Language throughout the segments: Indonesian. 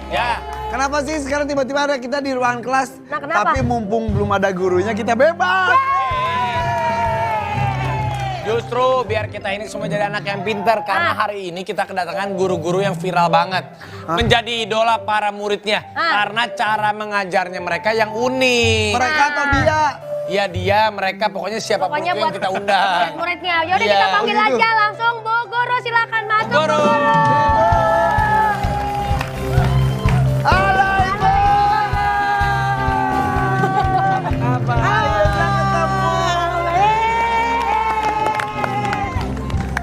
Ya. Kenapa sih sekarang tiba-tiba ada kita di ruangan kelas? Nah, kenapa? Tapi mumpung belum ada gurunya kita bebas. Justru biar kita ini semua jadi anak yang pintar. Karena hari ini kita kedatangan guru-guru yang viral banget. Menjadi idola para muridnya. Karena cara mengajarnya mereka yang unik. Mereka atau dia? Iya dia, mereka, pokoknya siapapun Pokoknya itu yang kita undang. muridnya. Yaudah Iya. kita panggil Oh, gitu. aja langsung Bu Guru, silakan masuk. Guru. Halo Ibu. Apa? Akhirnya ketemu.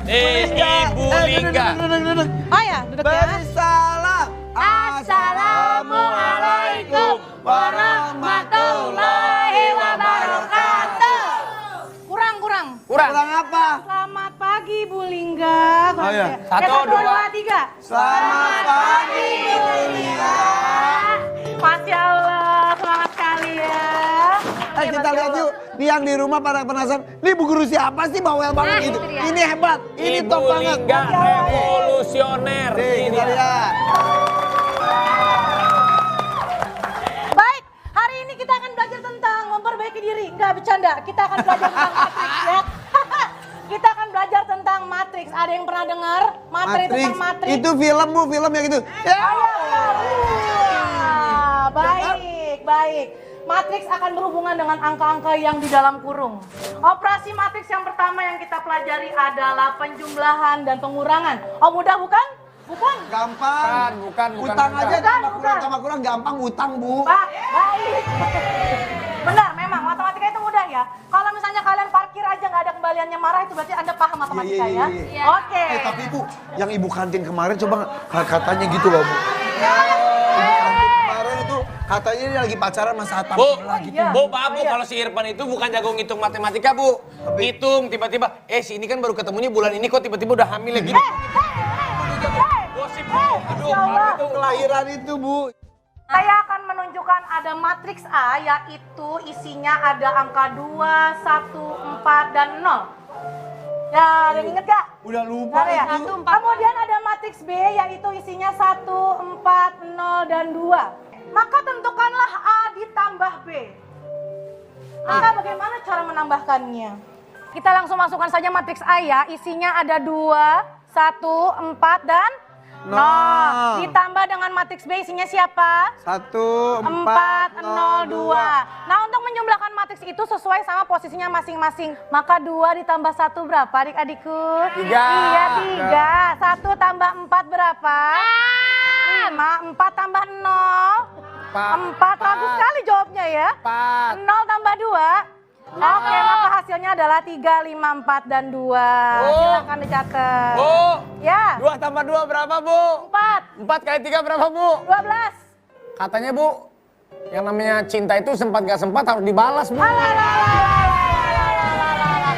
Ibu Lingga. Duduk. Oh ya, duduk ya. Bersalam. Assalamualaikum warahmatullahi wabarakatuh. Kurang. Kurang apa? Selamat pagi Bu Lingga. Oh, iya. Satu, dua. 3. Selamat pagi Bu Lingga. Masya Allah, semangat sekali ya. Kita lihat yuk, nih yang di rumah pada penasaran, nih Bu Guru siapa sih bawel banget gitu. itu dia. Ini hebat, ini Ibu top banget. Lingga revolusioner. Nih, Ini kita dia. lihat. Baik, hari ini kita akan belajar tentang memperbaiki diri. Enggak bercanda, kita akan belajar tentang Matrix ya. Kita akan belajar tentang Matrix. Ada yang pernah dengar materi tentang Matrix? Itu film Bu, film yang gitu. Ya. Baik. Matrix akan berhubungan dengan angka-angka yang di dalam kurung. Operasi Matrix yang pertama yang kita pelajari adalah penjumlahan dan pengurangan. Oh mudah bukan? Bukan. Gampang. Bukan. Utang aja Bukan. tambah kurang gampang utang Bu. Baik. Benar, memang matematika itu mudah ya. Kalau misalnya kalian parkir aja nggak ada kembaliannya marah, itu berarti Anda paham matematika ya. Iya. Oke. Tapi Bu, yang Ibu kantin kemarin coba katanya gitu loh Bu. Kemarin itu katanya dia lagi pacaran sama Satam. Bu, iya. Bu, maaf Bu, kalau si Irfan itu bukan jago ngitung matematika Bu. Ngitung tiba-tiba, si ini kan baru ketemunya bulan ini kok tiba-tiba udah hamil lagi. Gosip Bu, aduh, maaf itu. Kelahiran itu Bu. Saya akan menunjukkan ada matriks A, yaitu isinya ada angka 2, 1, 4, dan 0. Ya, ada yang inget gak? Udah lupa Nggak ada ya? itu. Kemudian ada matriks B, yaitu isinya 1, 4, 0, dan 2. Maka tentukanlah A ditambah B. Maka bagaimana cara menambahkannya? Kita langsung masukkan saja matriks A ya, isinya ada 2, 1, 4, dan 0. Ditambah dengan matriks B isinya siapa? 1, 4, 0, 2. Nah untuk menjumlahkan matriks itu sesuai sama posisinya masing-masing. Maka 2 ditambah 1 berapa adik-adikku? 3. Iya 3. 1 tambah 4 berapa? 5. 4 tambah 0? 4. Bagus sekali jawabnya ya. 0 tambah 2? Oke, maka hasilnya adalah 3, 5, 4, dan 2. Silakan dicatat. Bu, Ya. 2 tambah 2 berapa Bu? 4. 4 kali 3 berapa Bu? 12. Katanya Bu, yang namanya cinta itu sempat gak sempat harus dibalas Bu.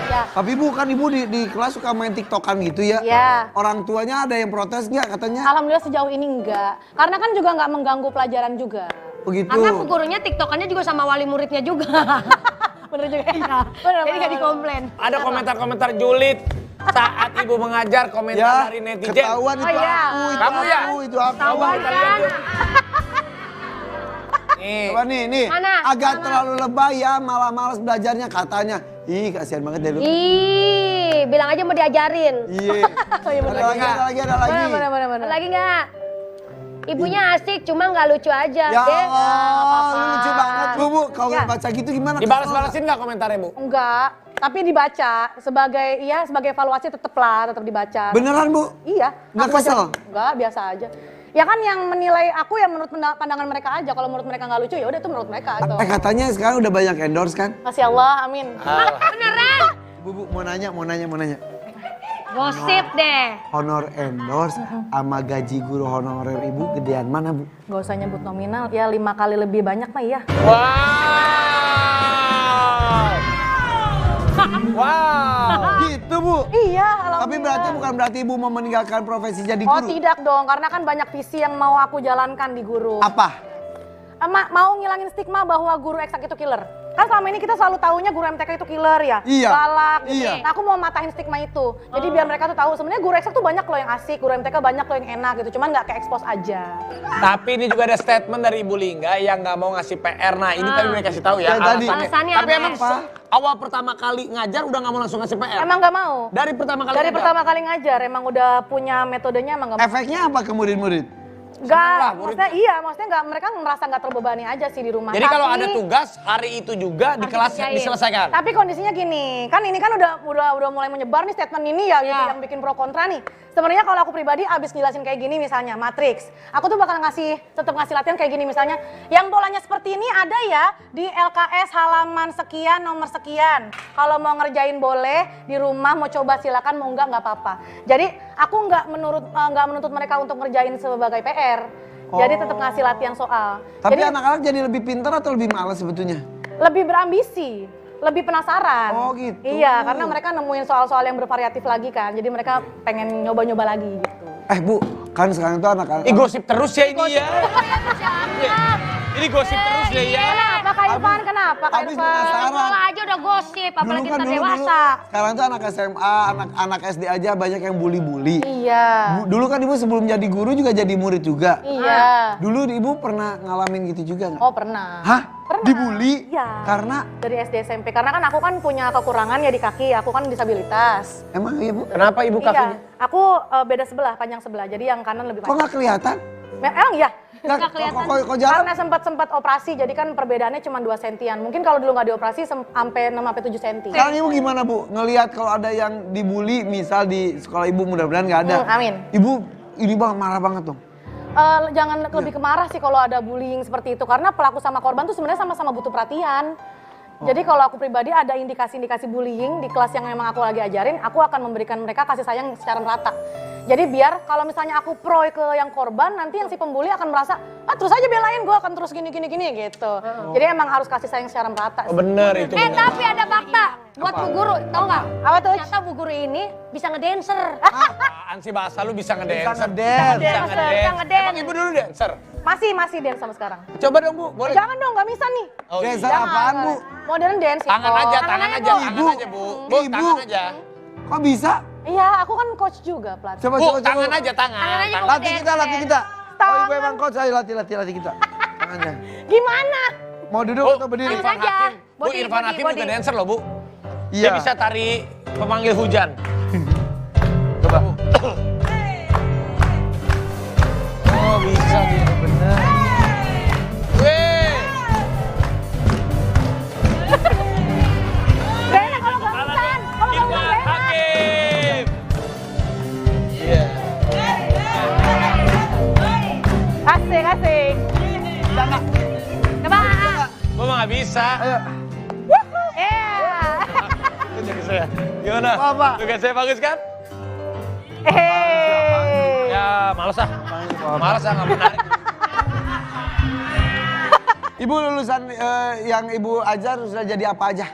Ya. Tapi Bu kan Ibu di kelas suka main TikTokan gitu ya. Ya. Orang tuanya ada yang protes nggak katanya? Alhamdulillah sejauh ini enggak. Karena kan juga enggak mengganggu pelajaran juga. Begitu. Karena Bu Gurunya tiktokannya juga sama wali muridnya juga. Bener juga ya. Bener, Jadi gak dikomplain. Ada komentar-komentar julid saat Ibu mengajar, komentar dari netizen. Ketahuan itu iya. Kamu ya? itu aku. Ketahuan Kita lihat kan? yuk. Nih, Coba nih. Mana? Agak Mana? terlalu lebay ya, malah malas belajarnya katanya. Ih, kasihan banget deh lu. Ih, bilang aja mau diajarin. Iya. Ada lagi. Bener. Lagi nggak? Ibunya asik, cuma nggak lucu aja. Ya Deh. Allah, lu lucu banget Bu. Kalau Ya. baca gitu gimana? dibalas-balasin nggak komentarnya Bu? Enggak. Tapi dibaca sebagai evaluasi tetap dibaca. Beneran Bu? Iya. Nggak Aku baca- kesel? Enggak, biasa aja. Ya kan yang menilai aku ya menurut pandangan mereka aja. Kalau menurut mereka nggak lucu ya udah itu menurut mereka. Tuh. Katanya sekarang udah banyak endorse kan? Masya Allah, amin. Beneran? Bu, mau nanya. Gosip deh. Honor endorse sama gaji guru honorer Ibu gedean mana Bu? Gak usah nyebut nominal, ya 5 kali lebih banyak mah iya. Wow. Gitu Bu. Iya, Tapi bukan berarti Ibu mau meninggalkan profesi jadi Oh guru. tidak dong, karena kan banyak visi yang mau aku jalankan di guru. Apa? Mau ngilangin stigma bahwa guru eksak itu killer. Kan selama ini kita selalu taunya guru MTK itu killer ya, Iya. galak gitu. Iya. Nah, aku mau matahin stigma itu. Jadi biar mereka tuh tahu sebenarnya guru ekstra tuh banyak loh yang asik, guru MTK banyak loh yang enak gitu. Cuman nggak ke expose aja. Tapi ini juga ada statement dari Ibu Lingga yang nggak mau ngasih PR. Nah ini tadi udah kasih tahu ya Ya, tadi. Alasannya Tapi apa? emang awal pertama kali ngajar udah nggak mau langsung ngasih PR. Emang nggak mau. Dari pertama kali Dari ngajar? pertama kali ngajar emang udah punya metodenya emang nggak mau. Efeknya apa ke murid-murid? Senang lah, Nggak, maksudnya iya, maksudnya nggak, mereka merasa nggak terbebani aja sih di rumah. Jadi kalau Tapi- ada tugas hari itu juga di Harus kelas dikerjain. diselesaikan. Tapi kondisinya gini, kan ini kan udah mulai menyebar nih statement ini ya, gitu, Ya. yang bikin pro kontra nih. Sebenarnya kalau aku pribadi abis jelasin kayak gini misalnya Matrix, aku tuh bakal tetap ngasih latihan kayak gini misalnya. Yang bolanya seperti ini ada ya di LKS halaman sekian nomor sekian. Kalau mau ngerjain boleh, di rumah mau coba silakan, mau nggak apa-apa. Jadi aku nggak menuntut mereka untuk ngerjain sebagai PR. Jadi tetap ngasih latihan soal. Tapi Jadi anak-anak jadi lebih pintar atau lebih malas sebetulnya? lebih berambisi, lebih penasaran. Oh, gitu. Iya, karena mereka nemuin soal-soal yang bervariatif lagi kan. Jadi mereka pengen nyoba-nyoba lagi gitu. Bu, kan sekarang tuh anak-anak... Ih gosip terus ya ini ya. Ini gosip terus ya ya. Kenapa Kak Irfan? Kenapa Kak Abis Irfan? penasaran. Sekolah aja udah gosip, apalagi Dulu kan, ntar dulu. dewasa. Sekarang tuh anak SMA, anak SD aja banyak yang bully-bully. Iya. Dulu kan ibu sebelum jadi guru juga jadi murid juga. Iya. Dulu ibu pernah ngalamin gitu juga nggak? Oh pernah. Hah? Pernah. Dibully? Iya. Karena Dari SD SMP. Karena kan aku kan punya kekurangan ya di kaki. Aku kan disabilitas. emang iya bu? Kenapa ibu kakinya? Iya. Aku beda sebelah, panjang sebelah. Jadi yang kanan lebih Kok panjang. nggak kelihatan? Emang iya? Nggak kelihatan. Kok jalan? Karena sempat operasi, jadi kan perbedaannya cuma 2 sentian. Mungkin kalau dulu nggak dioperasi sampai 6-7 senti. Sekarang ibu gimana bu? Ngelihat kalau ada yang dibully misal di sekolah ibu mudah-mudahan nggak ada. Amin. Ibu ini bang marah banget dong. Jangan lebih kemarah sih kalau ada bullying seperti itu. Karena pelaku sama korban tuh sebenarnya sama-sama butuh perhatian. Jadi kalau aku pribadi ada indikasi-indikasi bullying di kelas yang memang aku lagi ajarin, aku akan memberikan mereka kasih sayang secara merata. Jadi biar kalau misalnya aku pro ke yang korban, nanti yang si pembuli akan merasa, terus aja belain, gue akan terus gini gitu. Jadi emang harus kasih sayang secara merata. Oh, bener itu bener. Tapi ada fakta buat Bu Guru, tau nggak? Apa tuh? Ternyata Bu Guru ini bisa ngedancer. Apaan sih bahasa lu bisa ngedancer? Bisa ngedance. Bisa Bisa ngedance. ngedance. Emang ibu dulu dancer? Masih dance sama sekarang. Coba dong bu, boleh? Jangan dong, nggak bisa nih. Oh, iya. Dancer apaan bu? Modern dance itu. Tangan aja, Tangan tangan aja, aja, Bu. tangan Ibu. aja bu. Bu, Ibu. tangan aja. Kok bisa? Iya, aku kan coach juga pelatih. Coba Bu, coba tangan coba. aja, tangan. Tangan aja, Bu. Latih kita, latih kita. Oh ibu Tangan. emang coach, ayo latih kita. Tangannya. Gimana? Mau duduk Bu, atau berdiri? Tangan Irfan aja. Hakim. Bu, Body, Irfan body, Hakim body. juga dancer loh bu. Dia Iya. bisa tari pemanggil hujan. Coba. Oh bisa dia, bener. Weh. Gak enak kalau gangguan. Kalau Irfan gangguan gak enak. Hakim. Iya. Asik. Coba. Gua mah gak bisa. Ayo. Iya. Itu jadi saya. Gimana? Apa? Tugas saya bagus kan? Ya males ah. Males ah, gak menarik. Ibu lulusan yang ibu ajar sudah jadi apa aja?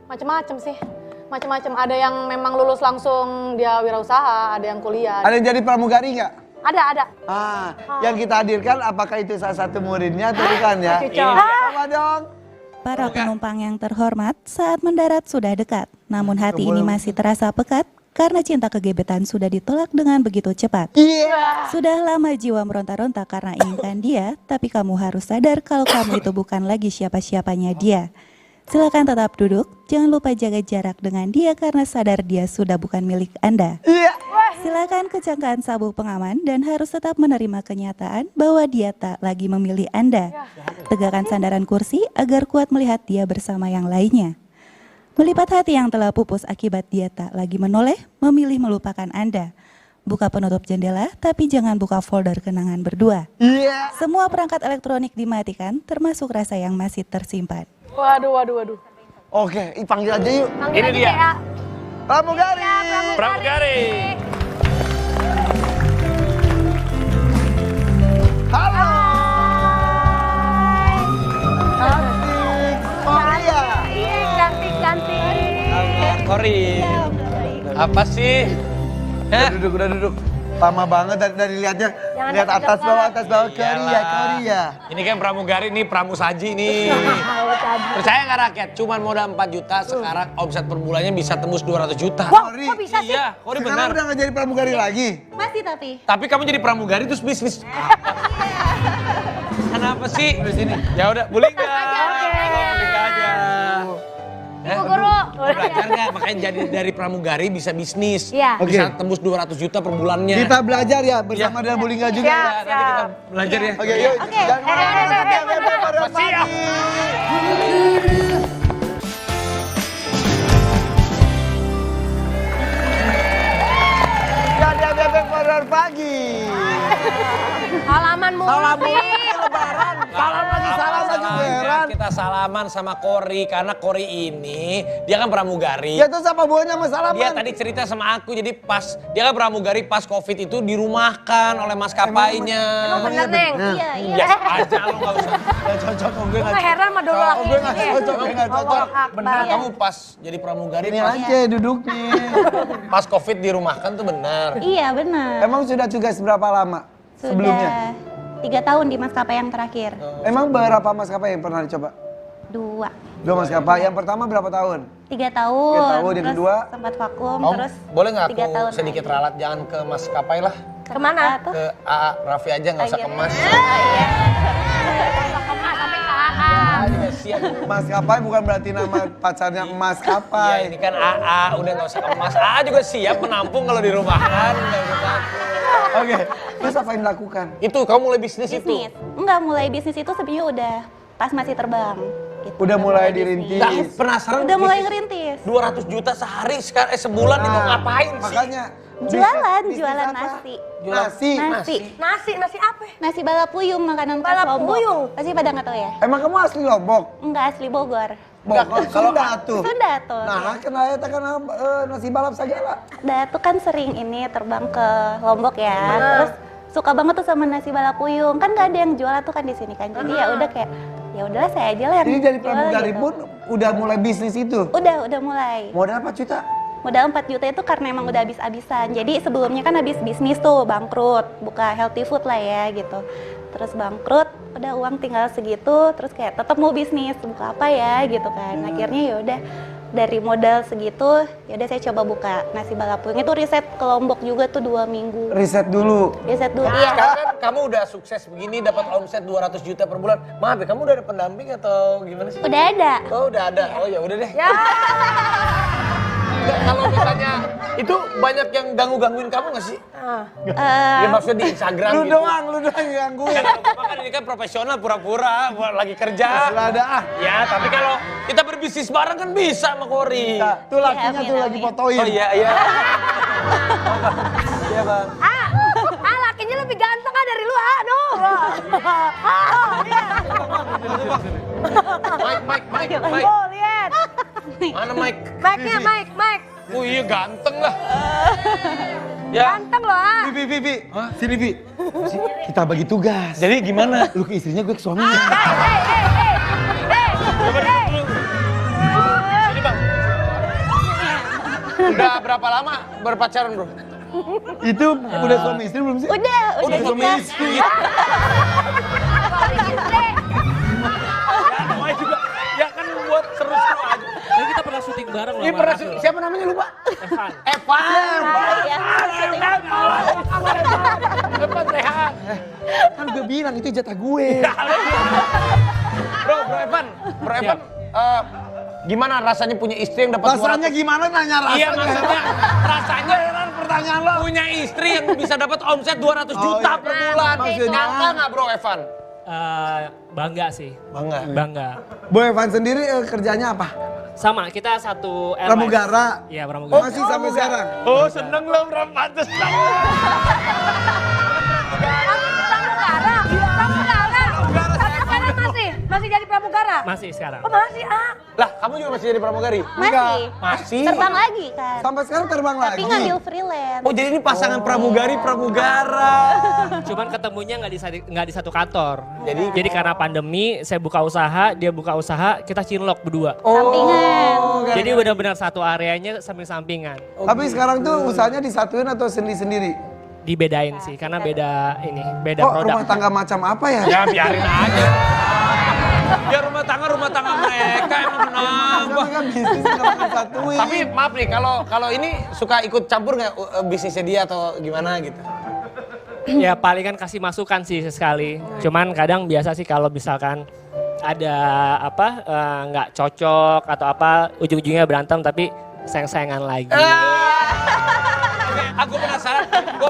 Macem-macem sih. Macem-macem. Ada yang memang lulus langsung dia wirausaha, ada yang kuliah. Ada yang jadi pramugari nggak? Ada. Yang kita hadirkan apakah itu salah satu muridnya atau bukan ya? Cucok. Coba dong. Para penumpang yang terhormat, saat mendarat sudah dekat, namun hati ini masih terasa pekat karena cinta kegebetan sudah ditolak dengan begitu cepat. Iya. Sudah lama jiwa meronta-ronta karena inginkan dia, tapi kamu harus sadar kalau kamu itu bukan lagi siapa-siapanya dia. Silakan tetap duduk, jangan lupa jaga jarak dengan dia karena sadar dia sudah bukan milik Anda. Iya. Silakan kencangkan sabuk pengaman dan harus tetap menerima kenyataan bahwa dia tak lagi memilih Anda. Tegakkan sandaran kursi agar kuat melihat dia bersama yang lainnya. Melipat hati yang telah pupus akibat dia tak lagi menoleh, memilih melupakan Anda. Buka penutup jendela, tapi jangan buka folder kenangan berdua. Iya. Semua perangkat elektronik dimatikan, termasuk rasa yang masih tersimpan. Waduh. Oke, panggil aja yuk. Panggil Ini aja dia. DA. Pramugari. Pramugari. Halo. Cantik. Oh iya. Iya, cantik. Kori. Apa sih? Hah? Udah duduk. Lama banget dari lihatnya. Jangan Lihat atas deket-deket. bawah Korea, Iyalah. Korea. Ini kan pramugari, ini pramusaji nih. Percaya nggak rakyat? Cuman modal 4 juta, sekarang omset per bulannya bisa tembus 200 juta. Wah, Kori. kok bisa sih? Iya, Kori Sekarang benar. udah nggak jadi pramugari lagi. Masih tapi. Tapi kamu jadi pramugari terus bisnis. Kenapa sih? Di sini. Ya udah, boleh nggak? Boleh aja. Ibu Guru. Belajar nggak? Makanya jadi dari pramugari bisa bisnis. Iya. Bisa Oke. tembus 200 juta per bulannya. Kita belajar ya bersama dengan Bulingga juga. Ya, nanti kita belajar ya. Oke, yuk. Oke. Jangan kemana-mana. Bebek Horor Masih ya? Pagi. Jadi Bebek Horor Pagi. Halaman Salam musik. lebaran. Salam lagi, salam lagi lebaran. Kita salaman sama Kori karena Kori ini dia kan pramugari. Ya terus apa hubungannya sama salaman? Dia tadi cerita sama aku, jadi pas dia kan pramugari pas Covid itu dirumahkan oleh maskapainya. Emang bener, Neng? Iya, iya. Biasa aja lu nggak usah. Gak cocok kok gue Gue nggak heran sama dulu laki gue gak cocok, gue gak cocok. Bener kamu pas jadi pramugari Ini pas, aja duduknya. pas Covid dirumahkan tuh bener. Iya benar. Emang sudah tugas berapa lama sebelumnya? Sudah 3 tahun di maskapai yang terakhir. Emang berapa maskapai yang pernah dicoba? 2. 2 maskapai. Yang pertama berapa tahun? 3 tahun. 3 tahun, yang terus kedua? sempat vakum, Om, terus boleh nggak 3 tahun aku sedikit lagi. ralat, jangan ke maskapai lah, Kemana? Tuh. ke AA Raffi aja nggak usah Ayo. kemas. Kemas sampai ke AA. Ah, juga siap. Maskapai bukan berarti nama pacarnya Iya maskapai. ini kan AA, udah nggak usah kemas. AA juga siap menampung kalau di rumahan, nggak usah takut. Oke, terus apa yang dilakukan? Itu kamu mulai bisnis itu? Bisnis. Enggak, mulai bisnis itu sebenarnya udah pas masih terbang. Gitu. Udah mulai bisnis. dirintis. Nggak, penasaran Udah mulai bisnis ngerintis. 200 juta sehari, sekarang sebulan itu ngapain sih? Makanya Jualan, bisnis jualan apa? nasi. Nasi. Nasi. Nasi apa? Nasi balapuyung, makanan khas Lombok. Balapuyung? Pasti pada nggak tahu ya? Emang kamu asli Lombok? Enggak, asli Bogor. Bogor, Sunda tuh. Sunda tuh. Nah, kenapa karena nasi balap saja lah. Datu kan sering ini terbang ke Lombok ya. Terus suka banget tuh sama nasi balapuyung. Kan nggak ada yang jual tuh kan di sini kan. Jadi ya udah kayak ya udahlah saya aja lah yang Jadi dari jual pramugari gitu. pun udah mulai bisnis itu. Udah mulai. Modal apa juta? Modal 4 juta itu karena emang udah habis-habisan. Jadi sebelumnya kan habis bisnis tuh, bangkrut, buka healthy food lah ya gitu. Terus bangkrut, udah uang tinggal segitu, terus kayak tetap mau bisnis, buka apa ya gitu kan. Akhirnya ya udah dari modal segitu, ya udah saya coba buka nasi balapuyung. Itu riset ke Lombok juga tuh 2 minggu. Riset dulu. Riset dulu iya. Sekarang kan kamu udah sukses begini, dapat omset 200 juta per bulan. Maaf ya, kamu udah ada pendamping atau gimana sih? Udah ada. Oh udah ada, oh ya udah deh. Ya. Nggak, kalau misalnya itu banyak yang gangguin kamu nggak sih? Ya maksudnya di Instagram Lu gitu. doang yang gangguin. Kan apa kan ini kan profesional pura-pura buat lagi kerja. Sudah ada ah. Ya tapi kalau kita berbisnis bareng kan bisa sama Kori. Nah, tuh lakinya amin, tuh lagi amin. fotoin. Oh iya iya. Iya bang. Lakinya lebih ganteng kan dari lu, aduh. Iya. Mike. Oh, lihat. Mana Mike? Mike. Oh iya ganteng lah. Ya. Ganteng loh, ah. Vivi. Sini Vi. Kita bagi tugas. Jadi gimana? Lu ke istrinya, gue ke suaminya. Sini bang. Udah berapa lama berpacaran bro? Itu udah suami istri belum sih? Udah suami nikah. istri. Ya namanya juga. Ya kan buat seru-seru aja. Tapi kita pernah syuting bareng loh. Ini sama pernah Rasul. siapa namanya lupa? Evan. Evan. Iya. Evan Rehan. Kan gue bilang itu jatah gue. Bro Evan. Gimana rasanya punya istri yang dapat Rasanya gimana nanya rasanya? Iya maksudnya rasanya Heran pertanyaan lo. punya istri yang bisa dapat omset 200 juta iya. per bulan. Maksudnya? Nyangka nggak bro Evan? Bangga sih. Bangga. Boy Evan sendiri kerjanya apa? Sama, kita satu airlines. Pramugara. Iya, pramugara. Masih sampai sekarang. Oh seneng lo bro, pantes. Pramugara. Tapi sekarang masih jadi pramugara. Masih sekarang. Oh masih, ah. Lah kamu juga masih jadi pramugari? Masih. Masih? Terbang lagi kan. Sampai sekarang terbang Tapi lagi. ngambil freelance. Oh jadi ini pasangan pramugari pramugara. Cuman ketemunya nggak di satu kantor. Jadi Karena pandemi, saya buka usaha, dia buka usaha, kita cinlok berdua. Sampingan. Jadi benar-benar satu areanya samping-sampingan. Tapi sekarang tuh usahanya disatuin atau sendiri-sendiri? dibedain sih karena beda beda Kok produk. rumah tangga macam apa ya? Ya biarin aja. Ya rumah tangga mereka emang kenapa? Kan bisnis nggak satuin. Tapi maaf nih, kalau ini suka ikut campur nggak bisnisnya dia atau gimana gitu? Ya paling kan kasih masukan sih sesekali. Cuman kadang biasa sih kalau misalkan ada apa nggak cocok atau apa ujung-ujungnya berantem tapi sayang-sayangan lagi. Oke, aku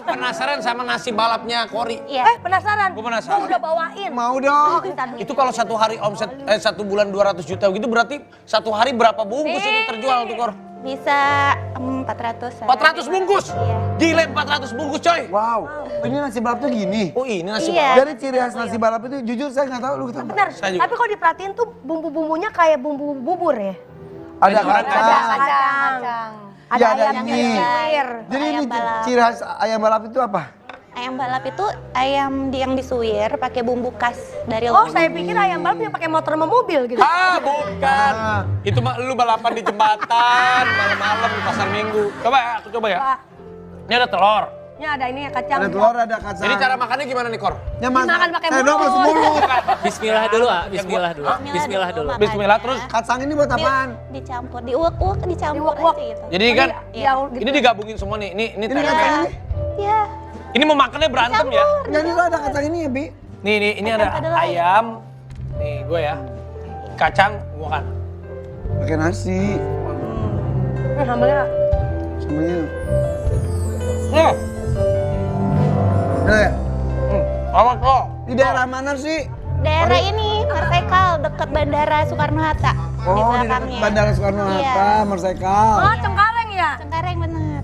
penasaran sama nasi balapnya Kori. Penasaran? Gua penasaran. Gua udah bawain. Mau dong. Itu kalau satu hari omset, 1 bulan 200 juta gitu berarti satu hari berapa bungkus itu terjual tuh Kor? Bisa 400. 400 bungkus? Gila 400 bungkus coy. Wow. Ini nasi balap tuh gini. Oh ini nasi Iya. balap. Jadi ciri khas nasi balap itu jujur saya nggak tahu lu tahu. Bener, Saya juga. tapi kalau diperhatiin tuh bumbu-bumbunya kayak bumbu bubur ya? Ada Orang kacang. Kacang. Ada Iya, ada ayam ini. suwir. Jadi ini Ayam balap. ciri khas ayam balap itu apa? Ayam balap itu ayam yang disuir pakai bumbu khas dari Oh, luar. saya pikir ayam balap yang pakai motor sama mobil gitu. Bukan. Itu mah lu balapan di jembatan malam-malam di pasar Minggu. Coba ya, aku coba ya. Pak, Ini ada telur. ini ada ini ya kacang. Ada telur, ada kacang. Jadi cara makannya gimana nih Kor? Dimakan pakai dong masuk mulut. mulut. Bismillah dulu Bismillah dulu. Bismillah Bismillah dulu, dulu. makanya. Bismillah terus. Kacang ini buat apaan? Dicampur, diuak-uak, dicampur Diuak-uak. aja gitu. Jadi kan Ya, ini digabungin semua nih. Ini Ini tempe. kacang ini. Iya. Ini mau makannya berantem ya? Enggak, ini lo ada kacang ini ya, Bi? Nih ini ada kedelai. ayam. Nih gue ya. Kacang gua kan. Pakai nasi. Sambelnya Semuanya. Hmm, Nah, ya. awas kok. Di daerah mana sih? Daerah ini, Marsekal, dekat Bandara Soekarno-Hatta. Oh, di dekat belakangnya. Bandara Soekarno-Hatta, Iya. Marsekal. Oh, Cengkareng ya? Cengkareng bener.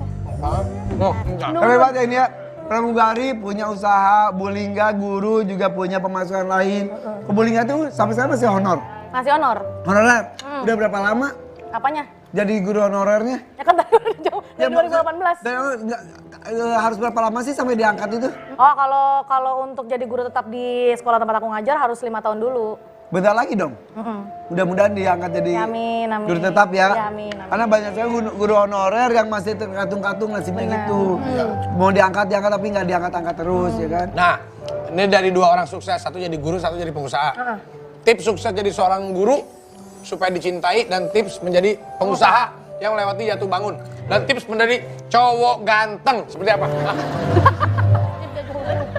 Tapi Pak ini ya, pramugari punya usaha, Bulingga guru juga punya pemasukan lain. Ke Bulingga tuh sampai sekarang masih honor. Masih honor. Honorer. Udah berapa lama Apanya? jadi guru honorernya? Ya kan tadi udah jauh, dari 2018. Harus berapa lama sih sampai diangkat itu? Oh, kalau untuk jadi guru tetap di sekolah tempat aku ngajar harus 5 tahun dulu. Bentar lagi dong. Mudah-mudahan diangkat jadi Ya, amin, amin. guru tetap ya. Ya, amin, amin. Karena banyak sekali guru honorer yang masih terkatung-katung nasibnya gitu. Mau diangkat tapi nggak diangkat-angkat terus ya kan. Nah, ini dari 2 orang sukses, satu jadi guru, satu jadi pengusaha. Tips sukses jadi seorang guru supaya dicintai dan tips menjadi pengusaha yang melewati jatuh bangun. Dan tips menjadi cowok ganteng seperti apa?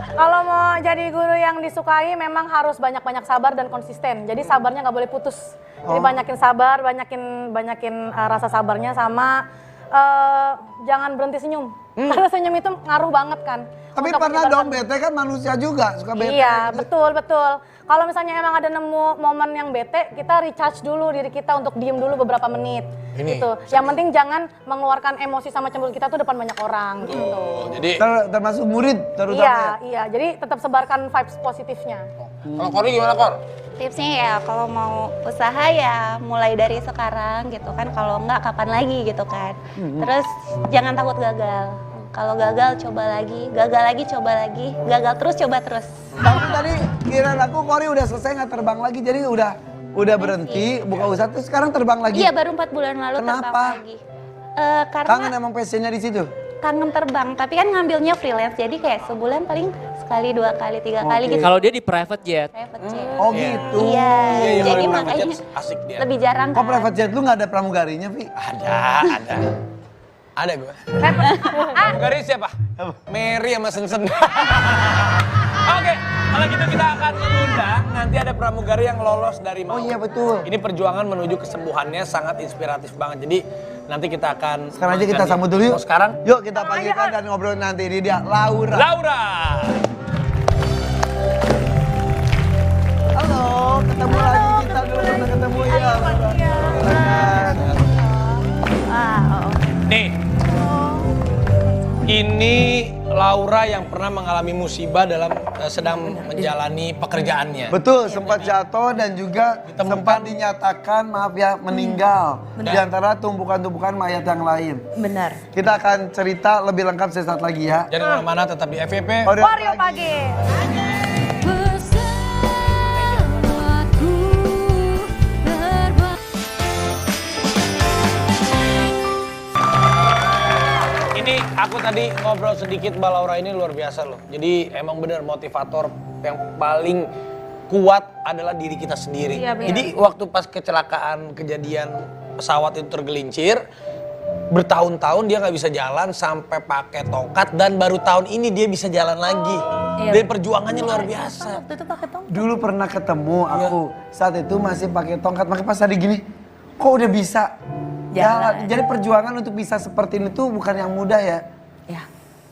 Kalau mau jadi guru yang disukai memang harus banyak-banyak sabar dan konsisten. Jadi sabarnya nggak boleh putus. Jadi banyakin sabar, banyakin rasa sabarnya sama jangan berhenti senyum. Karena senyum itu ngaruh banget kan. Tapi untuk pernah menyebabkan- dong bete kan manusia juga suka bete. Iya, betul. Kalau misalnya emang ada nemu momen yang bete, kita recharge dulu diri kita untuk diem dulu beberapa menit. Ini. Gitu. Yang penting jangan mengeluarkan emosi sama cemburu kita tuh depan banyak orang gitu. Jadi, Termasuk murid terutama ya. Iya. Jadi tetap sebarkan vibes positifnya. kalau Kori gimana Kor? Tipsnya ya kalau mau usaha ya mulai dari sekarang gitu kan. Kalau enggak kapan lagi gitu kan. Terus jangan takut gagal. Kalau gagal coba lagi, gagal lagi coba lagi, gagal terus coba terus. Tapi tadi kirain aku Kori udah selesai nggak terbang lagi jadi udah berhenti buka usaha terus sekarang terbang lagi. Iya baru 4 bulan lalu Kenapa? terbang lagi. Karena Kangen emang passionnya di situ. kangen terbang, tapi kan ngambilnya freelance jadi kayak sebulan paling sekali, 2 kali, 3 kali gitu. Kalau dia di private jet. Private jet. Oh gitu. Iya, Iya, jadi kalau makanya private jet asik dia. lebih jarang Kok kan. private jet lu nggak ada pramugarinya, Vi? Ada. Ada gue. Pramugari siapa? Mary sama Sensen. Oke, kalau gitu kita akan mengundang nanti ada pramugari yang lolos dari Oh Maut. iya betul. Ini perjuangan menuju kesembuhannya sangat inspiratif banget. Jadi nanti kita akan Sekarang aja kita sambut dulu yuk. Oh, sekarang Yuk kita panggilkan dan ngobrol nanti. Ini dia Laura. Laura. Halo, ketemu lagi kita dulu pernah ketemu ya. Nih. Ini Laura yang pernah mengalami musibah dalam sedang menjalani pekerjaannya. Betul, sempat jatuh dan juga sempat dinyatakan maaf ya meninggal di antara tumpukan-tumpukan mayat yang lain. Benar. Kita akan cerita lebih lengkap sesaat lagi ya. Jangan kemana-mana, tetap di FVP. Wario pagi. Ini Aku tadi ngobrol sedikit Mbak Laura ini luar biasa loh. Jadi emang bener motivator yang paling kuat adalah diri kita sendiri. Iya, bener. Jadi waktu pas kecelakaan kejadian pesawat itu tergelincir, bertahun-tahun dia nggak bisa jalan sampai pakai tongkat dan baru tahun ini dia bisa jalan lagi. Iya. Dan perjuangannya luar biasa. Waktu itu pakai tongkat. Dulu pernah ketemu aku, saat itu masih pakai tongkat, makanya pas tadi gini, kok udah bisa jalan. Jadi perjuangan untuk bisa seperti ini tuh bukan yang mudah ya. Ya,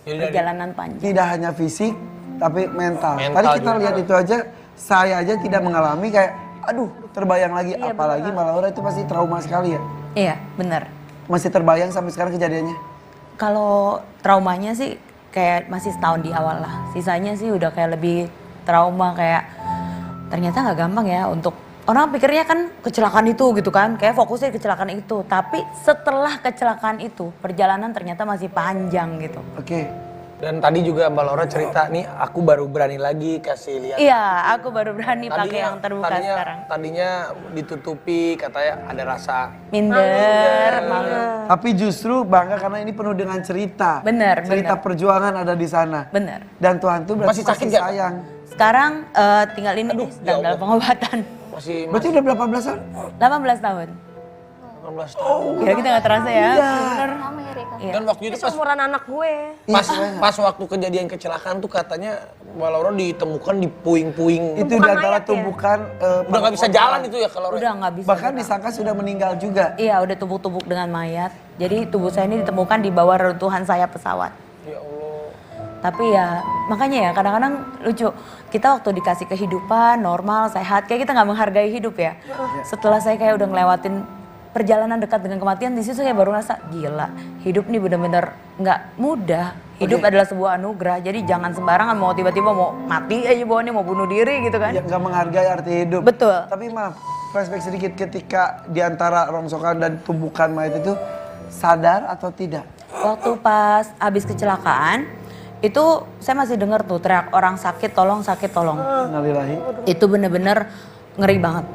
Jadi perjalanan panjang. Tidak hanya fisik, tapi mental. Mental Tadi kita juga. lihat itu aja, saya aja tidak mengalami kayak, aduh terbayang lagi. Iya, Apalagi Mbak Laura itu pasti trauma sekali ya. Iya, benar. Masih terbayang sampai sekarang kejadiannya. Kalau traumanya sih kayak masih setahun di awal lah. Sisanya sih udah kayak lebih trauma kayak ternyata nggak gampang ya untuk orang pikirnya kan kecelakaan itu gitu kan. Kayak fokusnya di kecelakaan itu. Tapi setelah kecelakaan itu perjalanan ternyata masih panjang gitu. Oke. Dan tadi juga Mbak Laura cerita nih, aku baru berani lagi kasih lihat. Iya, aku baru berani pakai yang terbuka tadinya, sekarang. Tadinya ditutupi, katanya ada rasa. Minder, malu. Tapi justru bangga karena ini penuh dengan cerita. Bener, Cerita bener. perjuangan ada di sana. Bener. Dan Tuhan tuh berarti Masih sakit nggak? sayang. Sekarang tinggal ini Aduh, sedang ya dalam Allah. pengobatan. Masih Berarti udah berapa belas tahun? 18 tahun. 16 tahun. Kira kita nggak terasa ya. Bener. Sama ya Rika. Iya. Dan waktu itu pas, Seumuran anak gue. pas waktu kejadian kecelakaan tuh katanya Mbak Laura ditemukan di puing-puing. Itu di antara tumbukan. Udah nggak bisa jalan itu ya kalau Udah nggak bisa. Bahkan disangka sudah meninggal juga. Iya, udah tumpuk-tumpuk dengan mayat. Jadi tubuh saya ini ditemukan di bawah reruntuhan sayap pesawat. Ya Allah. Tapi ya makanya ya kadang-kadang lucu. Kita waktu dikasih kehidupan normal, sehat, kayak kita nggak menghargai hidup ya. Setelah saya kayak udah ngelewatin perjalanan dekat dengan kematian, di situ saya baru ngerasa gila. Hidup nih bener-bener nggak mudah. Hidup adalah sebuah anugerah. Jadi jangan sembarangan mau tiba-tiba mau mati aja bawaannya, mau bunuh diri gitu kan. Ya nggak menghargai arti hidup. Betul. Tapi maaf, flashback sedikit ketika di antara rongsokan dan tumbukan mayat itu sadar atau tidak? Waktu pas habis kecelakaan, itu saya masih dengar tuh teriak orang sakit tolong, sakit tolong. Innalillahi. Itu bener-bener ngeri banget.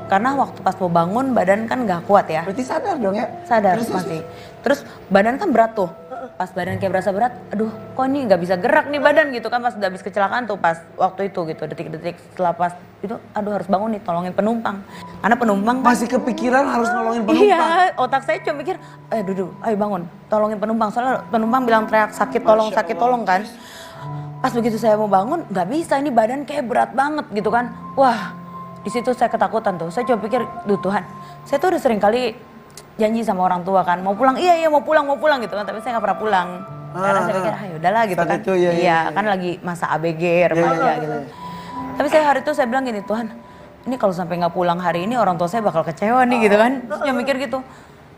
Karena waktu pas mau bangun badan kan nggak kuat ya. Berarti sadar dong ya? Sadar masih. Terus badan kan berat tuh. Pas badan kayak berasa berat, aduh kok ini nggak bisa gerak nih badan gitu kan pas udah habis kecelakaan tuh pas waktu itu gitu detik-detik setelah pas itu aduh harus bangun nih tolongin penumpang. Karena penumpang kan, Masih kepikiran harus nolongin penumpang. iya, otak saya cuma mikir, duduk, ayo bangun, tolongin penumpang. Soalnya penumpang bilang teriak sakit tolong kan. Pas begitu saya mau bangun, nggak bisa, ini badan kayak berat banget gitu kan. Wah, di situ saya ketakutan tuh. Saya coba pikir, duh Tuhan, saya tuh udah sering kali janji sama orang tua kan, mau pulang, iya mau pulang gitu kan. Tapi saya nggak pernah pulang. Karena saya pikir, udahlah gitu Saat kan. itu, iya. Kan lagi masa ABG, remaja gitu. Tapi saya hari itu saya bilang gini, Tuhan, ini kalau sampai nggak pulang hari ini orang tua saya bakal kecewa nih gitu kan. Terus dia mikir gitu,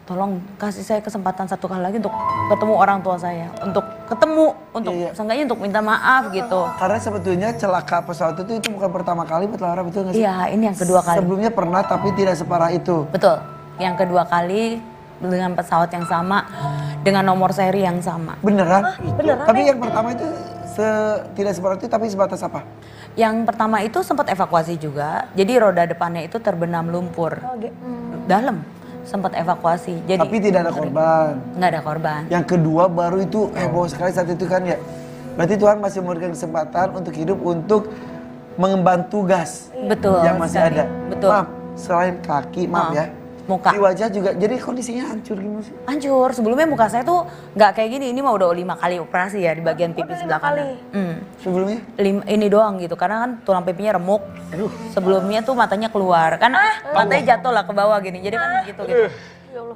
tolong kasih saya kesempatan satu kali lagi untuk ketemu orang tua saya, untuk ketemu, untuk seenggaknya untuk minta maaf gitu. Karena sebetulnya celaka pesawat itu bukan pertama kali buat Laura, betul nggak sih? Iya, ini yang kedua kali. Sebelumnya pernah tapi tidak separah itu. Betul, yang kedua kali dengan pesawat yang sama, dengan nomor seri yang sama. Beneran? Beneran. Tapi yang pertama itu tidak separah itu tapi sebatas apa? Yang pertama itu sempat evakuasi juga, jadi roda depannya itu terbenam lumpur. Dalam, sempat evakuasi. Jadi, Tapi tidak ada korban. Nggak ada korban. Yang kedua baru itu heboh sekali saat itu kan ya. Berarti Tuhan masih memberikan kesempatan untuk hidup untuk mengemban tugas Betul yang masih sekali. ada. Betul. Maaf, selain kaki, maaf ya. Muka. Di wajah juga, jadi kondisinya hancur gimana sih? Hancur, sebelumnya muka saya tuh nggak kayak gini, ini mah udah 5 kali operasi ya di bagian pipi sebelah kanan. Sebelumnya? Ini doang gitu, karena kan tulang pipinya remuk. Sebelumnya tuh matanya keluar, kan matanya jatuh lah ke bawah gini, jadi kan gitu.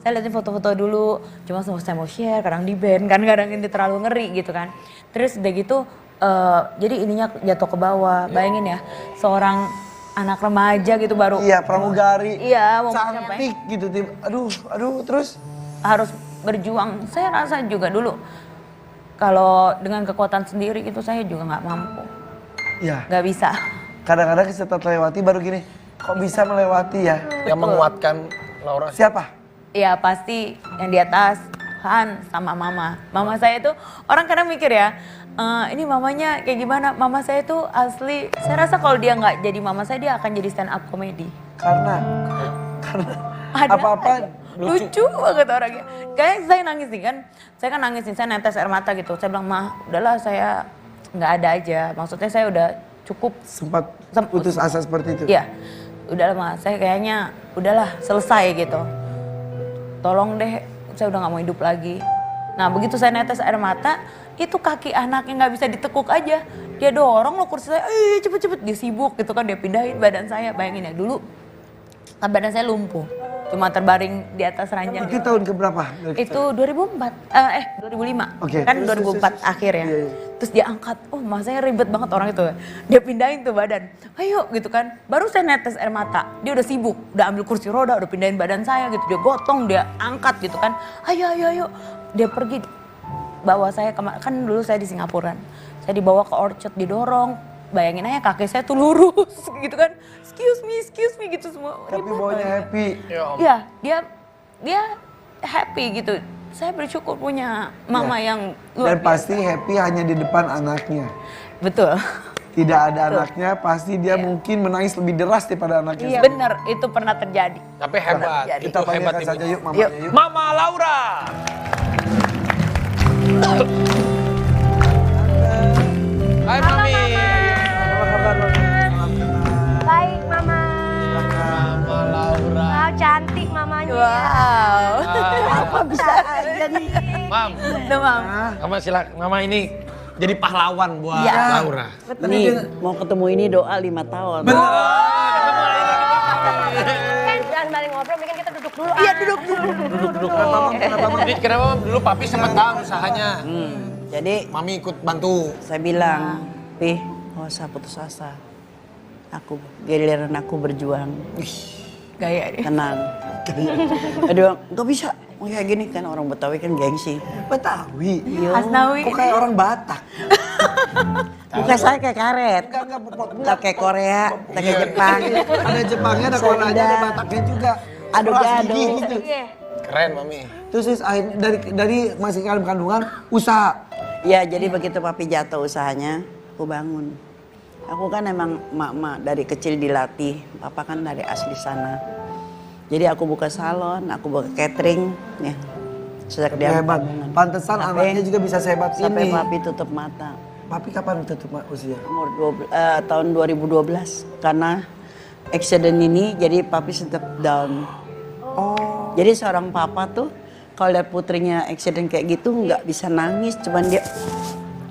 Saya liatin foto-foto dulu, cuma saya mau share, kadang di band kan, kadang ini terlalu ngeri gitu kan. Terus udah gitu, jadi ininya jatuh ke bawah, bayangin ya, seorang anak remaja gitu baru. Iya, pramugari. Iya, mau cantik gitu. Aduh, terus? Harus berjuang. Saya rasa juga dulu kalau dengan kekuatan sendiri itu saya juga nggak mampu, Iya. nggak bisa. Kadang-kadang setelah lewati baru gini, kok bisa melewati ya? Yang menguatkan Laura. Siapa? Ya pasti yang di atas Han sama mama. Mama saya itu orang kadang mikir ya, ini mamanya kayak gimana? Mama saya itu asli, saya rasa kalau dia nggak jadi mama saya dia akan jadi stand up comedy. Karena Ada apa-apa lucu banget orangnya. Kayak saya nangis nih kan, saya kan nangis nih, saya netes air mata gitu. Saya bilang, "Ma, udahlah saya nggak ada aja. Maksudnya saya udah cukup." Sempat putus asa seperti itu? Iya, udahlah Ma, saya kayaknya udahlah selesai gitu. Tolong deh, saya udah nggak mau hidup lagi. Nah begitu saya netes air mata, itu kaki anaknya nggak bisa ditekuk aja. Dia dorong lo kursi saya, cepet-cepet, dia sibuk gitu kan, dia pindahin badan saya. Bayangin ya dulu, kan badan saya lumpuh. Cuma terbaring di atas ranjang. Itu tahun keberapa? Itu 2005. Oke. Kan 2004 akhir ya. Iya. Terus dia angkat, masanya ribet banget orang itu. Dia pindahin tuh badan, ayo gitu kan. Baru saya netes air mata, dia udah sibuk, udah ambil kursi roda, udah pindahin badan saya gitu. Dia gotong, dia angkat gitu kan. Ayo. Dia pergi, bawa saya kan dulu saya di Singapura. Saya dibawa ke Orchard, didorong. Bayangin aja kakek saya tuh lurus gitu kan. Excuse me gitu semua. Tapi bawanya happy. Iya, dia happy gitu. Saya bersyukur punya mama yang luar Dan pasti happy hanya di depan anaknya. Betul. Tidak ada anaknya, pasti dia mungkin menangis lebih deras daripada anaknya. Iya benar, itu pernah terjadi. Tapi hebat, Jadi, itu Kita hebat panggilkan saja yuk Yuk. mamanya yuk. Mama Laura. Hai Mami. Apa kabar Mami? Baik, Mama. Mama Laura. Wow, cantik mamanya. Wow. Apa bisa aja nih? Mam, Tuh, Mam. Mama silakan. Mama ini jadi pahlawan buat Iya. Laura. Nih, mau ketemu ini doa 5 tahun. Kan jangan balik ngobrol, mendingan kita duduk dulu. Iya, duduk dulu. Duduk. Ini kenapa Mam? Dulu papi sempat tahu usahanya. Jadi Mami ikut bantu. saya bilang, Pih, nggak usah putus asa. Giliran aku berjuang, Gaya dia. tenang. Dia bilang, nggak bisa. Oh kayak gini kan orang Betawi kan gengsi. Betawi. Asnawi. Kok kayak orang Batak? Muka saya kayak karet. Nggak kayak Korea, nggak kayak Jepang. Ada Jepangnya, ada Koreanya, ada Bataknya juga. Aduh Keras gaduh. gigi gitu. Keren Mami. Terus akhirnya dari masih dalam kandungan usaha. Ya jadi begitu papi jatuh usahanya, aku bangun. Aku kan emang emak-emak dari kecil dilatih, papa kan dari asli sana. Jadi aku buka salon, aku buka catering, ya. Sejak dia Hebat. Pantesan anaknya juga bisa sehebat sampai ini. papi tutup mata. Papi kapan tutup usia? Umur tahun 2012 karena accident ini jadi papi sempat down. Oh. Jadi seorang papa tuh kalau lihat putrinya accident kayak gitu nggak bisa nangis, cuman dia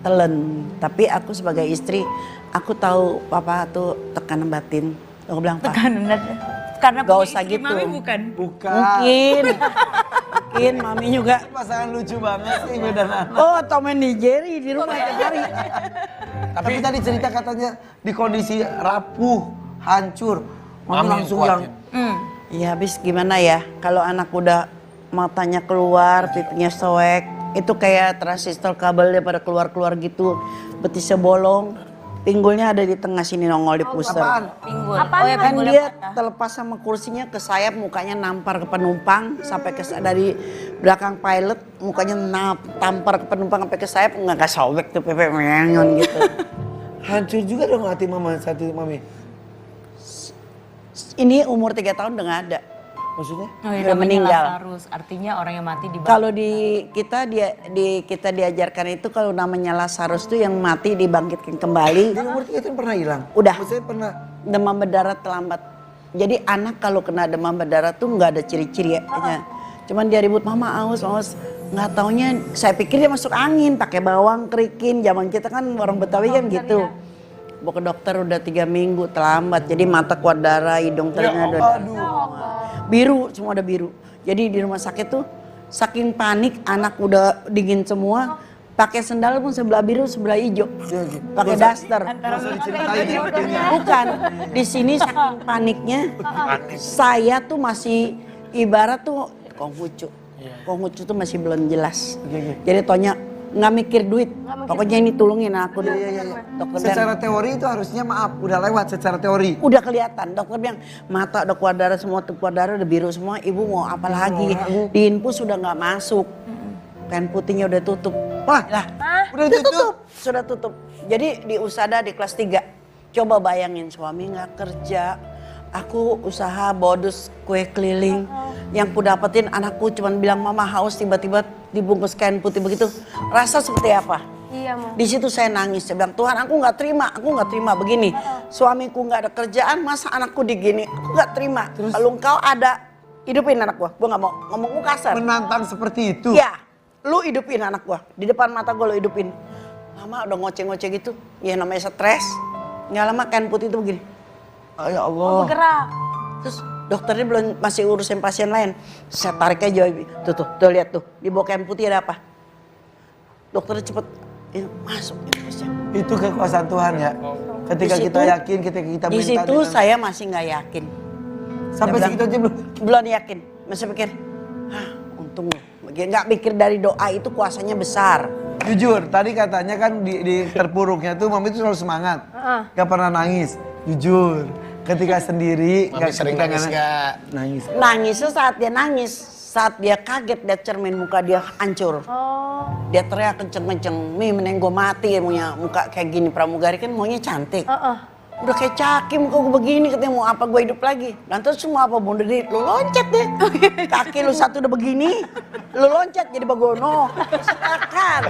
telan. Tapi aku sebagai istri, aku tahu papa tuh tekanan batin. Aku bilang, Pak, Karena gak punya usah istri gitu. Mami bukan. Mungkin mami juga. Pasangan lucu banget sih Ibu dan anak. Oh, Tom and Jerry di rumah tiap hari. Tapi tadi cerita katanya di kondisi rapuh, hancur. Mami langsung kuat yang ya. Ya habis gimana ya, kalau anak udah matanya keluar, pipinya soek, itu kayak transistor kabelnya pada keluar-keluar gitu, betisnya bolong, pinggulnya ada di tengah sini nongol di pusar. Pinggul. Apaan ya Kan pinggulnya dia patah. terlepas sama kursinya ke sayap, mukanya nampar ke penumpang sampai dari belakang pilot, mukanya tampar ke penumpang sampai ke sayap, nggak sobek tuh pepe menyon gitu. hancur juga dong hati mama saat itu Mami. Ini umur 3 tahun udah nggak ada. Maksudnya? Oh, ya, Udah namanya meninggal. Lazarus, artinya orang yang mati di bawah. Kalau kita diajarkan itu kalau namanya Lazarus tuh yang mati dibangkitkan kembali. Di umur 3 tahun pernah hilang? Udah. Maksudnya pernah. Demam berdarah terlambat. Jadi anak kalau kena demam berdarah tuh nggak ada ciri-ciri ya. Cuman dia ribut, mama aus. Nggak taunya, saya pikir dia masuk angin, pakai bawang, kerikin. Zaman kita kan orang Betawi kan gitu. Bawa ke dokter udah 3 minggu terlambat. Jadi mata keluar darah, hidung telinga udah biru, semua udah biru. Jadi di rumah sakit tuh saking panik, anak udah dingin semua. Pakai sendal pun sebelah biru, sebelah hijau. Pakai daster. Bukan. Di sini saking paniknya, saya tuh masih ibarat tuh Konghucu. Konghucu tuh masih belum jelas. Jadi taunya nggak mikir duit. Pokoknya ini tulungin aku dulu. Dokter bilang, Secara teori itu harusnya maaf, udah lewat secara teori. udah kelihatan. Dokter bilang mata udah keluar darah semua, keluar darah udah biru semua. Ibu mau apa lagi? Di infus sudah nggak masuk. Kain putihnya udah tutup. Wah, Lah, udah tutup. sudah tutup. Jadi di USADA di kelas 3. Coba bayangin suami nggak kerja. Aku usaha bodus kue keliling. yang ku dapetin anakku cuman bilang mama haus tiba-tiba dibungkus kain putih begitu. Rasa seperti apa? Iya, Ma. Di situ saya nangis, saya bilang Tuhan aku nggak terima begini. Suamiku nggak ada kerjaan, masa anakku digini? Aku nggak terima. Kalau engkau ada, hidupin anak gua nggak mau ngomongku kasar. Menantang seperti itu. Ya, lu hidupin anak gua di depan mata gua lu hidupin. Mama udah ngoceh-ngoceh gitu, ya namanya stres. Nggak lama kain putih itu begini. Oh, ya Allah. Bergerak. Terus dokternya belum masih urusin pasien lain. Saya tarik aja, tuh lihat tuh di bawah kain putih ada apa? Dokternya cepet masuk. Itu kekuasaan Tuhan ya. Ketika kita yakin, ketika kita minta. Di situ saya masih nggak yakin. Sampai Saya segitu aja belum. belum yakin. Masih pikir, untung nggak pikir dari doa itu kuasanya besar. Jujur, tadi katanya kan di terpuruknya tuh Mami itu selalu semangat. Gak pernah nangis. Jujur, ketika sendiri. Mami sering nangis gak? Nangis. Nangisnya saat dia nangis, saat dia kaget lihat cermin muka dia hancur. Dia teriak kenceng-kenceng, mending gue mati punya muka kayak gini. Pramugari kan maunya cantik. Udah kayak Caki muka gue begini, katanya mau apa gue hidup lagi. Dan terus semua apa bunuh diri, lu loncat deh. Kaki lu satu udah begini, lu loncat jadi bagono. Silakan.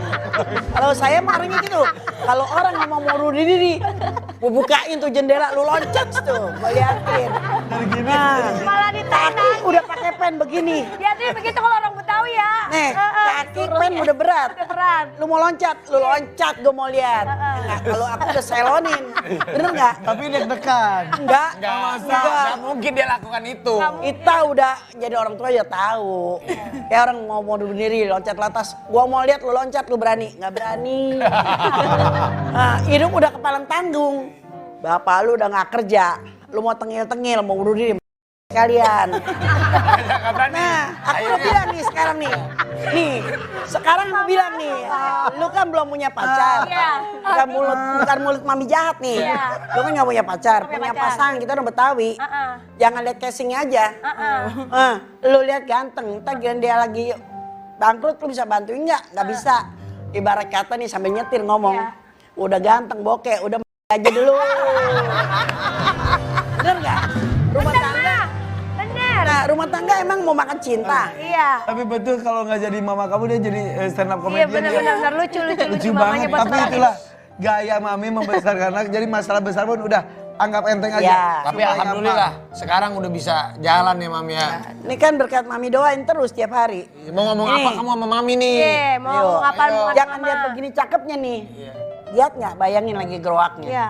Kalau saya marahnya gitu, kalau orang yang mau bunuh diri, gue bukain tuh jendela, lu loncat tuh, gue liatin. Malah ditendang. Kaki udah pakai pen begini. Ya tuh begitu kalau orang Betawi ya. Nih, kaki pen udah berat. Udah berat. Lu mau loncat, gue mau lihat. Nah, kalau aku udah selonin, bener nggak? Tapi deg-degan. Enggak, Nggak mungkin dia lakukan itu. Kita udah jadi orang tua ya tahu. Kayak orang mau bunuh diri loncat lantas, gua mau lihat lu loncat, lu berani? Nggak berani. Nah, hidup udah kepalang tanggung. Bapak lu udah nggak kerja, lu mau tengil-tengil, mau bunuh diri kalian. Nah, aku udah bilang nih sekarang nih. Sekarang aku bilang nih, lu kan belum punya pacar. Bukan mulut mami jahat nih. Lu kan nggak punya pacar, punya pasangan, kita udah Betawi. Jangan lihat casingnya aja. Lu lihat ganteng, ntar kira dia lagi bangkrut, lu bisa bantuin nggak? Nggak bisa. Ibarat kata nih sambil nyetir ngomong, udah ganteng bokeh, udah aja dulu. Bener nggak? Rumah tangga. Nah, rumah tangga emang mau makan cinta. Iya. Tapi betul kalau nggak jadi mama kamu dia jadi stand up Iya comedian. benar-benar lucu banget. mamanya Tapi itulah gaya Mami membesarkan anak. Jadi masalah besar pun udah anggap enteng aja. Ya. Tapi alhamdulillah sekarang udah bisa jalan ya Mami ya. Ini kan berkat mami doain terus tiap hari. Mau ngomong apa kamu sama Mami nih? Iya, mau ngapal Jangan lihat begini cakepnya nih. Lihat nggak? Bayangin lagi gerowaknya. Iya.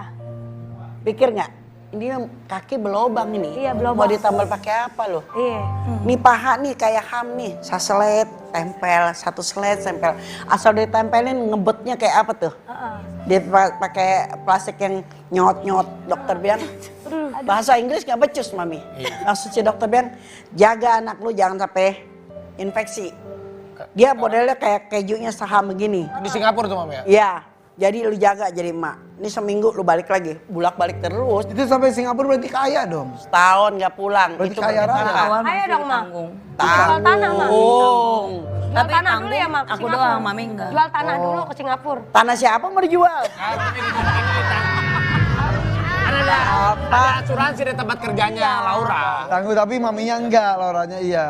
Pikir nggak? Ini kaki belobang ini. Iya, belobang. Mau ditambal pakai apa loh? Iya. Nih paha nih kayak ham nih. Saselet, tempel, satu selet, tempel. Asal ditempelin ngebetnya kayak apa tuh? Dia pakai plastik yang nyot-nyot. Dokter bilang, bahasa Inggris nggak becus Mami. Langsung si dokter bilang, jaga anak lu jangan sampai infeksi. Dia modelnya kayak kejunya saham begini. Di Singapura tuh Mami ya? Iya. Jadi lu jaga jadi emak. Ini seminggu lu balik lagi, bulak-balik terus. Itu sampai Singapura berarti kaya dong. Setahun nggak pulang. Berarti Itu kaya berarti raya. apa? Awal Ayo masih dong, Mak. tanggung. Jual tanah, Mak. Tanggung. Jual tanah dulu ya, Mak. ke Aku Singapura. doang, Mami enggak. Jual tanah dulu ke Singapura. Tanah siapa mau dijual? Ada asuransi di tempat kerjanya Laura. Tangguh tapi maminya enggak, Lauranya iya.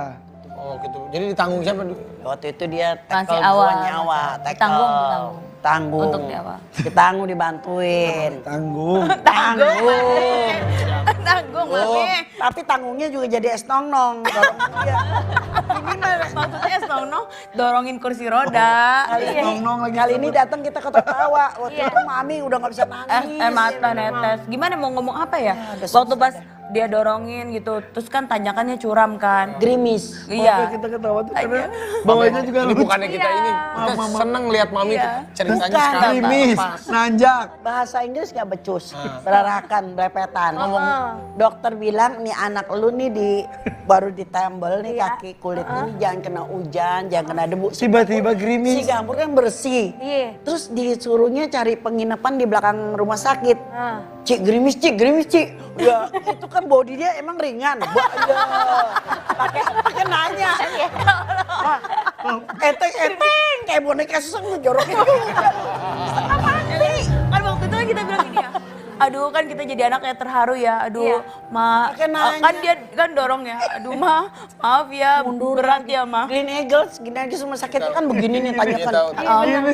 Oh gitu. Jadi ditanggung siapa? Waktu itu dia Masih tackle awal. gua nyawa, tackle. Ditanggung. Tanggung. Untuk dia apa? Ditanggung dibantuin. Tanggung. Tanggung. Tanggung, Oh, tapi tanggungnya juga jadi es nong-nong. Dorong dia. Ini mah maksudnya Sono dorongin kursi roda. Kali ini datang kita ketawa. Waktu itu mami udah nggak bisa nangis. Mata netes. Gimana mau ngomong apa ya? Waktu pas dia dorongin gitu, terus kan tanjakannya curam kan. Gerimis. Iya. Kita ketawa tuh karena bawahnya juga Ini lucu. bukannya kita ini. Kita seneng lihat Mami ceritanya Bukan. sekarang. Krimis, nanjak. Bahasa Inggris nggak becus, berarakan, berepetan. Dokter bilang nih anak lu nih baru ditembel nih kaki kulitnya nih jangan kena hujan, jangan kena debu. Tiba-tiba gerimis. Singapura kan bersih. Iya. Terus disuruhnya cari penginapan di belakang rumah sakit. Cik gerimis cik. Ya itu kan body dia emang ringan. Ya. Pakai nanya. Eteng kayak boneka seseng jorokin. Kan waktu itu kan kita bilang gini ya. aduh kan kita jadi anak kayak terharu ya. Aduh, Ma, Pakai nanya. kan dia kan dorong ya. Aduh, Ma, maaf ya, berat ya, Ma. Green Eagles, gini aja semua sakitnya kan begini nih tanyakan.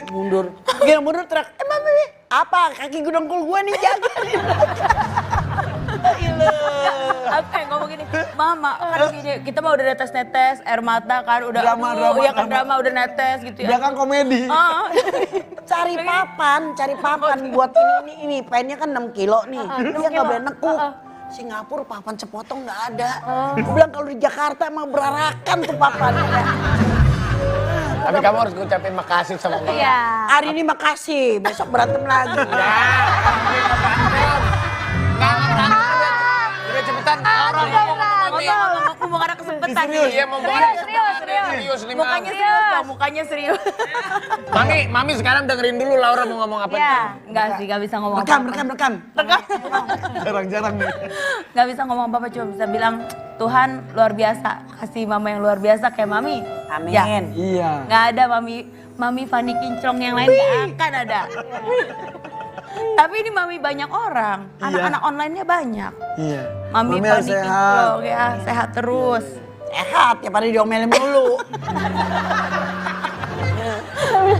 Mundur. Gini mundur teriak, Mami, apa? Kaki gue dengkul gue nih jaga nih. Aku ngomong gini, Mama, kan gini, kita mah udah netes-netes, air mata kan, udah Drama, ya kan drama udah netes gitu ya. Belakang komedi. Cari papan buat ini pennya kan 6 kilo nih. Dia nggak boleh nekuk. Singapura papan sepotong nggak ada. Gue bilang kalau di Jakarta emang berarakan tuh papannya. Tapi kamu harus ngucapin makasih sama Mama. Iya. Hari ini makasih, besok berantem lagi. Udah cepetan, Laura ngomong sama Mami. Mau ada kesempatan. Iya, mau Serius. nih, Mukanya Mam. serius dong, mukanya serius. Mami sekarang dengerin dulu Laura mau ngomong apa. Iya. Enggak sih, enggak bisa ngomong Rekam. Jarang-jarang nih. Nggak bisa ngomong apa-apa, cuma bisa bilang Tuhan luar biasa, kasih mama yang luar biasa kayak Mami. Amin. Ya, Iya. nggak ada Mami Fanny Kinclong yang lain nggak akan ada. Tapi ini Mami banyak orang, anak-anak online-nya banyak. Iya. Mami harus Fanny sehat. Kinclong ya, sehat terus. Sehat, ya pada diomelin mulu.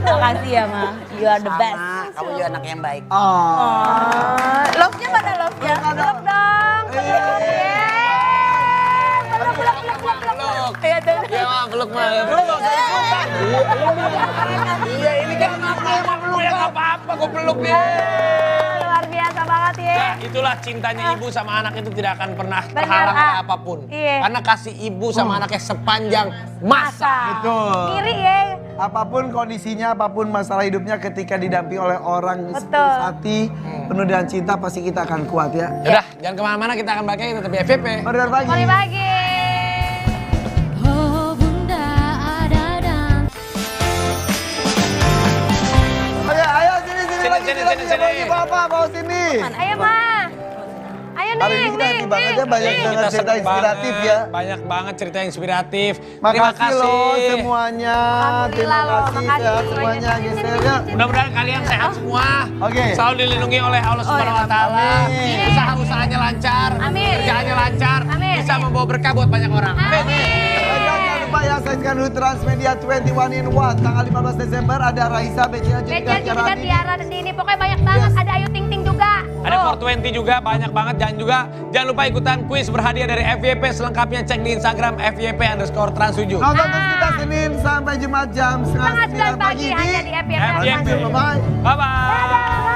Makasih ya, Ma. You are the best. Sama, kamu juga anak yang baik. Oh, love-nya mana love-nya? Peluk dong. Peluk. Peluk. Iya, tuh. Iya, Ma, peluk, Ma. Iya, ini kan aku yang mau peluk. Ya, nggak apa-apa, gue peluk dia. Luar biasa banget ya. Nah, itulah cintanya ibu sama anak itu tidak akan pernah Benar, terhalang oleh Ah. apapun. Iya. Karena kasih ibu sama anaknya sepanjang masa. Betul. Iri ya. Apapun kondisinya, apapun masalah hidupnya ketika didampingi oleh orang Betul. setulus hati, penuh dengan cinta pasti kita akan kuat ya. Yaudah, jangan kemana-mana, kita akan balik lagi tetap di FYP. Mari pagi. Kembali pagi. Ayo sini lagi, Sini. Bagi Bapak, bawa sini. Ayo, Ma. Ayo Hari ini nih, kita happy banget ya, banyak Kita cerita seneng inspiratif banget, ya. Banyak banget cerita inspiratif. Terima Makasih kasih loh semuanya. Terima Alhamdulillah loh, kasih makasih sehat semuanya. semuanya Gisel ya. Mudah-mudahan kalian sehat semua. Oke. Selalu dilindungi oleh Allah Subhanahu wa taala. Amin. Usaha-usahanya lancar, Amin. kerjaannya lancar, Amin. bisa membawa berkah buat banyak orang. Amin. Jangan lupa ya saksikan dulu Transmedia 21 in 1 tanggal 15 Desember ada Raisa, Becia Beca juga Tiara dan ini pokoknya banyak banget. Ada Ayu Ting Ting juga. Ada 420 juga, banyak banget. Dan juga jangan lupa ikutan kuis berhadiah dari FYP. Selengkapnya cek di Instagram FYP_Trans7. Nonton terus kita Senin sampai Jumat jam setengah 9 pagi hanya di FYP. FYP. Bye-bye. Bye-bye.